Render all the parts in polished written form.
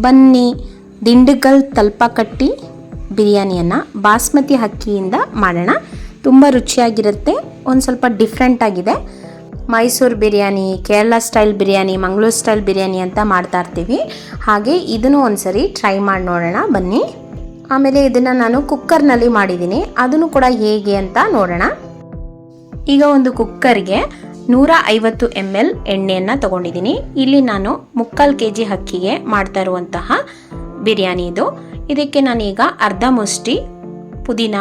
ಬನ್ನಿ ದಿಂಡುಗಲ್ ತಲ್ಪಾಕಟ್ಟಿ ಬಿರಿಯಾನಿಯನ್ನು ಬಾಸ್ಮತಿ ಅಕ್ಕಿಯಿಂದ ಮಾಡೋಣ. ತುಂಬ ರುಚಿಯಾಗಿರುತ್ತೆ, ಒಂದು ಸ್ವಲ್ಪ ಡಿಫ್ರೆಂಟ್ ಆಗಿದೆ. ಮೈಸೂರು ಬಿರಿಯಾನಿ, ಕೇರಳ ಸ್ಟೈಲ್ ಬಿರಿಯಾನಿ, ಮಂಗಳೂರು ಸ್ಟೈಲ್ ಬಿರಿಯಾನಿ ಅಂತ ಮಾಡ್ತಾ ಇರ್ತೀವಿ. ಹಾಗೆ ಇದನ್ನು ಒಂದ್ಸರಿ ಟ್ರೈ ಮಾಡಿ ನೋಡೋಣ ಬನ್ನಿ. ಆಮೇಲೆ ಇದನ್ನು ನಾನು ಕುಕ್ಕರ್ನಲ್ಲಿ ಮಾಡಿದ್ದೀನಿ, ಅದನ್ನು ಕೂಡ ಹೇಗೆ ಅಂತ ನೋಡೋಣ. ಈಗ ಒಂದು ಕುಕ್ಕರ್ಗೆ 150 ml ಎಣ್ಣೆಯನ್ನು ತಗೊಂಡಿದ್ದೀನಿ. ಇಲ್ಲಿ ನಾನು 3/4 kg ಅಕ್ಕಿಗೆ ಮಾಡ್ತಾ ಇರುವಂತಹ ಬಿರಿಯಾನಿ ಇದು. ಇದಕ್ಕೆ ನಾನೀಗ ಅರ್ಧ ಮುಷ್ಟಿ ಪುದೀನ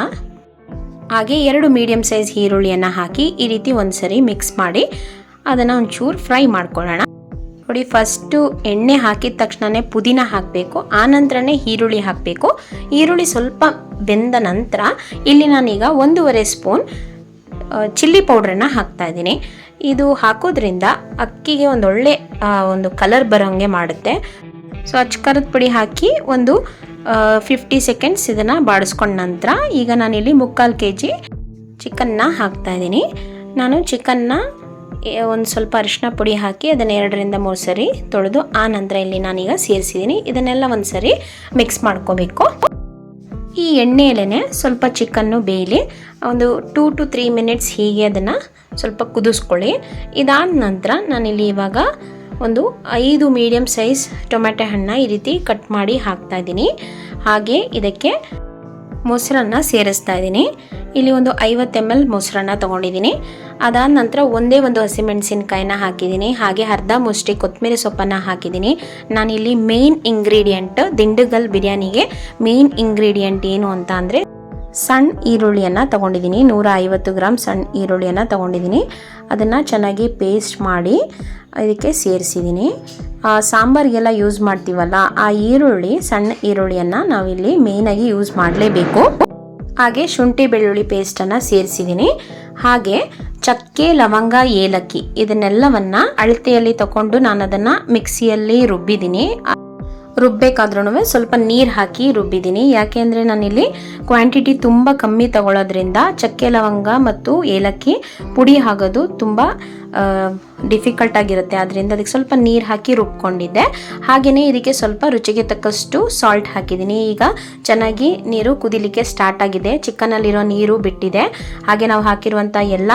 ಹಾಗೆ 2 ಮೀಡಿಯಮ್ ಸೈಜ್ ಈರುಳ್ಳಿಯನ್ನು ಹಾಕಿ ಈ ರೀತಿ ಒಂದ್ಸರಿ ಮಿಕ್ಸ್ ಮಾಡಿ ಅದನ್ನು ಒಂಚೂರು ಫ್ರೈ ಮಾಡ್ಕೊಳ್ಳೋಣ. ನೋಡಿ, ಫಸ್ಟು ಎಣ್ಣೆ ಹಾಕಿದ ತಕ್ಷಣವೇ ಪುದೀನ ಹಾಕಬೇಕು, ಆನಂತರನೇ ಈರುಳ್ಳಿ ಹಾಕಬೇಕು. ಈರುಳ್ಳಿ ಸ್ವಲ್ಪ ಬೆಂದ ನಂತರ ಇಲ್ಲಿ ನಾನೀಗ 1.5 ಸ್ಪೂನ್ ಚಿಲ್ಲಿ ಪೌಡ್ರನ್ನು ಹಾಕ್ತಾ ಇದ್ದೀನಿ. ಇದು ಹಾಕೋದ್ರಿಂದ ಅಕ್ಕಿಗೆ ಒಂದೊಳ್ಳೆ ಒಂದು ಕಲರ್ ಬರೋಂಗೆ ಮಾಡುತ್ತೆ. ಸೊ ಅಚ್ಕಾರದ ಪುಡಿ ಹಾಕಿ ಒಂದು 50 ಸೆಕೆಂಡ್ಸ್ ಇದನ್ನು ಬಾಡಿಸ್ಕೊಂಡ ನಂತರ ಈಗ ನಾನಿಲ್ಲಿ 3/4 kg ಚಿಕನ್ನ ಹಾಕ್ತಾ ಇದ್ದೀನಿ. ನಾನು ಚಿಕನ್ನ ಒಂದು ಸ್ವಲ್ಪ ಅರಿಶಿನ ಪುಡಿ ಹಾಕಿ ಅದನ್ನು 2ರಿಂದ 3 ಸರಿ ತೊಳೆದು ಆ ನಂತರ ಇಲ್ಲಿ ನಾನೀಗ ಸೇರಿಸಿದ್ದೀನಿ. ಇದನ್ನೆಲ್ಲ ಒಂದು ಸರಿ ಮಿಕ್ಸ್ ಮಾಡ್ಕೋಬೇಕು. ಈ ಎಣ್ಣೆಯಲ್ಲೇ ಸ್ವಲ್ಪ ಚಿಕನ್ನು ಬೇಯಲಿ, ಒಂದು 2 to 3 ಮಿನಿಟ್ಸ್ ಹೀಗೆ ಅದನ್ನು ಸ್ವಲ್ಪ ಕುದಿಸ್ಕೊಳ್ಳಿ. ಇದಾದ ನಂತರ ನಾನಿಲ್ಲಿ ಇವಾಗ ಒಂದು 5 ಮೀಡಿಯಮ್ ಸೈಜ್ ಟೊಮೆಟೊ ಹಣ್ಣು ಈ ರೀತಿ ಕಟ್ ಮಾಡಿ ಹಾಕ್ತಾ ಇದ್ದೀನಿ. ಹಾಗೆ ಇದಕ್ಕೆ ಮೊಸರನ್ನ ಸೇರಿಸ್ತಾ ಇದ್ದೀನಿ. ಇಲ್ಲಿ ಒಂದು 50 ml ಮೊಸರನ್ನ ತೊಗೊಂಡಿದ್ದೀನಿ. ಅದಾದ ನಂತರ ಒಂದೇ ಒಂದು ಹಸಿಮೆಣಸಿನ್ಕಾಯಿನ ಹಾಕಿದ್ದೀನಿ. ಹಾಗೆ ಅರ್ಧ ಮುಷ್ಟಿ ಕೊತ್ತಂಬರಿ ಸೊಪ್ಪನ್ನು ಹಾಕಿದ್ದೀನಿ. ನಾನಿಲ್ಲಿ ಮೇನ್ ಇಂಗ್ರೀಡಿಯೆಂಟ್, ದಿಂಡುಗಲ್ ಬಿರಿಯಾನಿಗೆ ಮೇನ್ ಇಂಗ್ರೀಡಿಯೆಂಟ್ ಏನು ಅಂತ ಅಂದರೆ ಸಣ್ಣ ಈರುಳ್ಳಿಯನ್ನು ತೊಗೊಂಡಿದ್ದೀನಿ. 150 ಗ್ರಾಮ್ ಸಣ್ಣ ಈರುಳ್ಳಿಯನ್ನು ತೊಗೊಂಡಿದ್ದೀನಿ. ಅದನ್ನು ಚೆನ್ನಾಗಿ ಪೇಸ್ಟ್ ಮಾಡಿ ಇದಕ್ಕೆ ಸೇರಿಸಿದ್ದೀನಿ. ಸಾಂಬಾರಿಗೆಲ್ಲ ಯೂಸ್ ಮಾಡ್ತೀವಲ್ಲ, ಆ ಈರುಳ್ಳಿ, ಸಣ್ಣ ಈರುಳ್ಳಿಯನ್ನು ನಾವಿಲ್ಲಿ ಮೇಯ್ನಾಗಿ ಯೂಸ್ ಮಾಡಲೇಬೇಕು. ಹಾಗೆ ಶುಂಠಿ ಬೆಳ್ಳುಳ್ಳಿ ಪೇಸ್ಟನ್ನು ಸೇರಿಸಿದ್ದೀನಿ. ಹಾಗೆ ಚಕ್ಕೆ, ಲವಂಗ, ಏಲಕ್ಕಿ ಇದನ್ನೆಲ್ಲವನ್ನು ಅಳತೆಯಲ್ಲಿ ತಗೊಂಡು ನಾನು ಅದನ್ನು ಮಿಕ್ಸಿಯಲ್ಲಿ ರುಬ್ಬಿದ್ದೀನಿ. ರುಬ್ಬೇಕಾದ್ರೂ ಸ್ವಲ್ಪ ನೀರು ಹಾಕಿ ರುಬ್ಬಿದ್ದೀನಿ. ಯಾಕೆಂದರೆ ನಾನಿಲ್ಲಿ ಕ್ವಾಂಟಿಟಿ ತುಂಬ ಕಮ್ಮಿ ತಗೊಳ್ಳೋದ್ರಿಂದ ಚಕ್ಕೆ, ಲವಂಗ ಮತ್ತು ಏಲಕ್ಕಿ ಪುಡಿ ಆಗೋದು ತುಂಬ ಡಿಫಿಕಲ್ಟ್ ಆಗಿರುತ್ತೆ. ಅದರಿಂದ ಅದಕ್ಕೆ ಸ್ವಲ್ಪ ನೀರು ಹಾಕಿ ರುಬ್ಕೊಂಡಿದ್ದೆ. ಹಾಗೆಯೇ ಇದಕ್ಕೆ ಸ್ವಲ್ಪ ರುಚಿಗೆ ತಕ್ಕಷ್ಟು ಸಾಲ್ಟ್ ಹಾಕಿದ್ದೀನಿ. ಈಗ ಚೆನ್ನಾಗಿ ನೀರು ಕುದಿಲಿಕ್ಕೆ ಸ್ಟಾರ್ಟ್ ಆಗಿದೆ. ಚಿಕನಲ್ಲಿರೋ ನೀರು ಬಿಟ್ಟಿದೆ. ಹಾಗೆ ನಾವು ಹಾಕಿರುವಂಥ ಎಲ್ಲ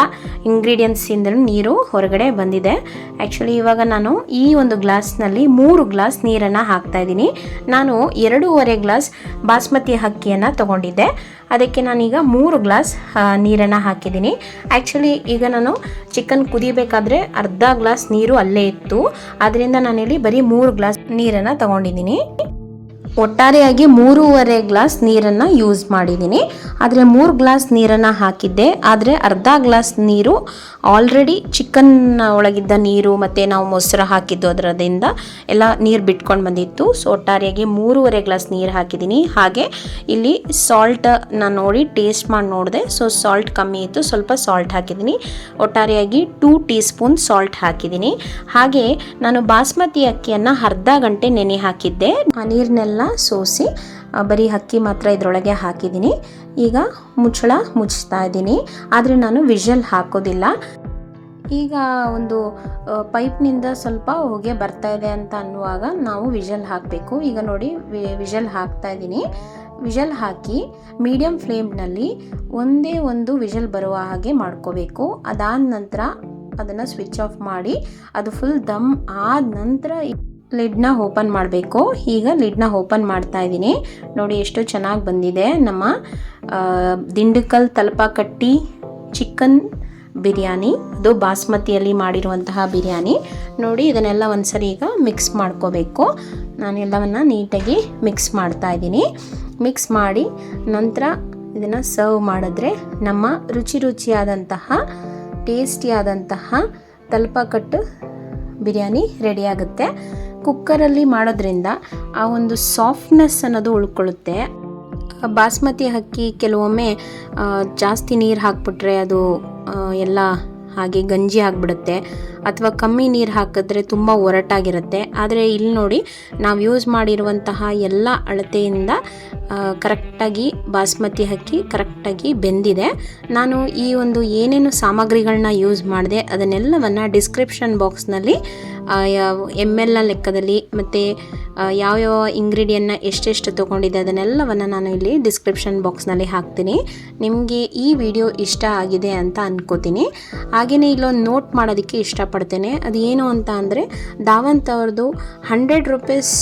ಇಂಗ್ರೀಡಿಯೆಂಟ್ಸಿಂದ ನೀರು ಹೊರಗಡೆ ಬಂದಿದೆ. ಆ್ಯಕ್ಚುಲಿ ಇವಾಗ ನಾನು ಈ ಒಂದು ಗ್ಲಾಸ್ನಲ್ಲಿ 3 ಗ್ಲಾಸ್ ನೀರನ್ನು ಹಾಕ್ತಾ ಇದ್ದೀನಿ. ನಾನು 2.5 ಗ್ಲಾಸ್ ಬಾಸ್ಮತಿ ಅಕ್ಕಿಯನ್ನು ತೊಗೊಂಡಿದ್ದೆ. ಅದಕ್ಕೆ ನಾನೀಗ 3 ಗ್ಲಾಸ್ ನೀರನ್ನು ಹಾಕಿದ್ದೀನಿ. ಆ್ಯಕ್ಚುಲಿ ಈಗ ನಾನು ಚಿಕನ್ ಕುದಿಬೇಕಾದ್ರೆ ಅರ್ಧ ಗ್ಲಾಸ್ ನೀರು ಅಲ್ಲೇ ಇತ್ತು. ಆದ್ದರಿಂದ ನಾನಿಲ್ಲಿ ಬರೀ 3 ಗ್ಲಾಸ್ ನೀರನ್ನು ತಗೊಂಡಿದ್ದೀನಿ. ಒಟ್ಟಾರೆಯಾಗಿ 3.5 ಗ್ಲಾಸ್ ನೀರನ್ನು ಯೂಸ್ ಮಾಡಿದ್ದೀನಿ. ಆದರೆ 3 ಗ್ಲಾಸ್ ನೀರನ್ನು ಹಾಕಿದ್ದೆ. ಆದರೆ ಅರ್ಧ ಗ್ಲಾಸ್ ನೀರು ಆಲ್ರೆಡಿ ಚಿಕನ್ ಒಳಗಿದ್ದ ನೀರು ಮತ್ತು ನಾವು ಮೊಸರು ಹಾಕಿದ್ದು ಅದರದಿಂದ ಎಲ್ಲ ನೀರು ಬಿಟ್ಕೊಂಡು ಬಂದಿತ್ತು. ಸೊ ಒಟ್ಟಾರೆಯಾಗಿ 3.5 ಗ್ಲಾಸ್ ನೀರು ಹಾಕಿದ್ದೀನಿ. ಹಾಗೆ ಇಲ್ಲಿ ಸಾಲ್ಟ್ ನಾನು ನೋಡಿ ಟೇಸ್ಟ್ ಮಾಡಿ ನೋಡಿದೆ. ಸೊ ಸಾಲ್ಟ್ ಕಮ್ಮಿ ಇತ್ತು, ಸ್ವಲ್ಪ ಸಾಲ್ಟ್ ಹಾಕಿದ್ದೀನಿ. ಒಟ್ಟಾರೆಯಾಗಿ 2 ಟೀ ಸ್ಪೂನ್ ಸಾಲ್ಟ್ ಹಾಕಿದ್ದೀನಿ. ಹಾಗೆ ನಾನು ಬಾಸ್ಮತಿ ಅಕ್ಕಿಯನ್ನು ಅರ್ಧ ಗಂಟೆ ನೆನೆ ಹಾಕಿದ್ದೆ. ಆ ನೀರನ್ನೆಲ್ಲ ಸೋಸಿ ಬರೀ ಅಕ್ಕಿ ಮಾತ್ರ ಇದರೊಳಗೆ ಹಾಕಿದ್ದೀನಿ. ಈಗ ಮುಚ್ಚಳ ಮುಚ್ತಾ ಇದ್ದೀನಿ. ಆದರೆ ನಾನು ವಿಷಲ್ ಹಾಕೋದಿಲ್ಲ. ಈಗ ಒಂದು ಪೈಪ್ನಿಂದ ಸ್ವಲ್ಪ ಹೊಗೆ ಬರ್ತಾ ಇದೆ ಅಂತ ಅನ್ನುವಾಗ ನಾವು ವಿಷಲ್ ಹಾಕಬೇಕು. ಈಗ ನೋಡಿ ವಿಷಲ್ ಹಾಕ್ತಾ ಇದ್ದೀನಿ. ವಿಷಲ್ ಹಾಕಿ ಮೀಡಿಯಮ್ ಫ್ಲೇಮ್ನಲ್ಲಿ ಒಂದೇ ಒಂದು ವಿಷಲ್ ಬರುವ ಹಾಗೆ ಮಾಡ್ಕೋಬೇಕು. ಅದಾದ ನಂತರ ಅದನ್ನು ಸ್ವಿಚ್ ಆಫ್ ಮಾಡಿ ಅದು ಫುಲ್ ದಮ್ ಆದ ನಂತರ ಲಿಡ್ನ ಓಪನ್ ಮಾಡಬೇಕು. ಈಗ ಲಿಡ್ನ ಓಪನ್ ಮಾಡ್ತಾ ಇದ್ದೀನಿ. ನೋಡಿ ಎಷ್ಟು ಚೆನ್ನಾಗಿ ಬಂದಿದೆ ನಮ್ಮ ದಿಂಡುಕಲ್ ತಲಪಾಕಟ್ಟಿ ಚಿಕನ್ ಬಿರಿಯಾನಿ. ಅದು ಬಾಸ್ಮತಿಯಲ್ಲಿ ಮಾಡಿರುವಂತಹ ಬಿರಿಯಾನಿ. ನೋಡಿ ಇದನ್ನೆಲ್ಲ ಒಂದ್ಸರಿ ಈಗ ಮಿಕ್ಸ್ ಮಾಡ್ಕೋಬೇಕು. ನಾನೆಲ್ಲವನ್ನು ನೀಟಾಗಿ ಮಿಕ್ಸ್ ಮಾಡ್ತಾ ಇದ್ದೀನಿ. ಮಿಕ್ಸ್ ಮಾಡಿ ನಂತರ ಇದನ್ನು ಸರ್ವ್ ಮಾಡಿದ್ರೆ ನಮ್ಮ ರುಚಿಯಾದಂತಹ ಟೇಸ್ಟಿಯಾದಂತಹ ತಲಪಾಕಟ್ಟು ಬಿರಿಯಾನಿ ರೆಡಿಯಾಗುತ್ತೆ. ಕುಕ್ಕರಲ್ಲಿ ಮಾಡೋದ್ರಿಂದ ಆ ಒಂದು ಸಾಫ್ಟ್ನೆಸ್ ಅನ್ನೋದು ಉಳ್ಕೊಳ್ಳುತ್ತೆ. ಬಾಸ್ಮತಿ ಅಕ್ಕಿ ಕೆಲವೊಮ್ಮೆ ಜಾಸ್ತಿ ನೀರು ಹಾಕ್ಬಿಟ್ರೆ ಅದು ಎಲ್ಲ ಹಾಗೆ ಗಂಜಿ ಆಗಿಬಿಡುತ್ತೆ. ಅಥವಾ ಕಮ್ಮಿ ನೀರು ಹಾಕಿದ್ರೆ ತುಂಬ ಒರಟಾಗಿರುತ್ತೆ. ಆದರೆ ಇಲ್ಲಿ ನೋಡಿ ನಾವು ಯೂಸ್ ಮಾಡಿರುವಂತಹ ಎಲ್ಲ ಅಳತೆಯಿಂದ ಕರೆಕ್ಟಾಗಿ ಬಾಸ್ಮತಿ ಅಕ್ಕಿ ಕರೆಕ್ಟಾಗಿ ಬೆಂದಿದೆ. ನಾನು ಈ ಒಂದು ಏನೇನು ಸಾಮಗ್ರಿಗಳನ್ನ ಯೂಸ್ ಮಾಡಿದೆ ಅದನ್ನೆಲ್ಲವನ್ನು ಡಿಸ್ಕ್ರಿಪ್ಷನ್ ಬಾಕ್ಸ್ನಲ್ಲಿ ML ಲೆಕ್ಕದಲ್ಲಿ ಮತ್ತು ಯಾವ್ಯಾವ ಇಂಗ್ರೀಡಿಯನ್ನ ಎಷ್ಟೆಷ್ಟು ತೊಗೊಂಡಿದ್ದೆ ಅದನ್ನೆಲ್ಲವನ್ನು ನಾನು ಇಲ್ಲಿ ಡಿಸ್ಕ್ರಿಪ್ಷನ್ ಬಾಕ್ಸ್ನಲ್ಲಿ ಹಾಕ್ತೀನಿ. ನಿಮಗೆ ಈ ವಿಡಿಯೋ ಇಷ್ಟ ಆಗಿದೆ ಅಂತ ಅಂದ್ಕೋತೀನಿ. ಹಾಗೆಯೇ ಇಲ್ಲೊಂದು ನೋಟ್ ಮಾಡೋದಕ್ಕೆ ಇಷ್ಟಪಡ್ತೇನೆ. ಅದು ಏನು ಅಂತ ಅಂದರೆ ದಾವಂತ್ ಅವ್ರದ್ದು 100 ರೂಪೀಸ್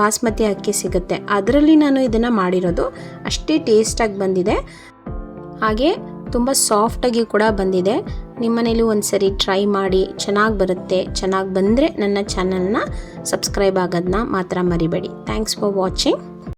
ಬಾಸ್ಮತಿ ಅಕ್ಕಿ ಸಿಗುತ್ತೆ, ಅದರಲ್ಲಿ ನಾನು ಇದನ್ನು ಮಾಡಿರೋದು. ಅಷ್ಟೇ ಟೇಸ್ಟಾಗಿ ಬಂದಿದೆ, ಹಾಗೆ ತುಂಬ ಸಾಫ್ಟಾಗಿ ಕೂಡ ಬಂದಿದೆ. ನಿಮ್ಮನೇಲಿ ಒಂದು ಸರಿ ಟ್ರೈ ಮಾಡಿ, ಚೆನ್ನಾಗಿ ಬರುತ್ತೆ. ಚೆನ್ನಾಗಿ ಬಂದರೆ ನನ್ನ ಚಾನಲ್ನ ಸಬ್ಸ್ಕ್ರೈಬ್ ಆಗೋದನ್ನ ಮಾತ್ರ ಮರಿಬೇಡಿ. Thanks for watching.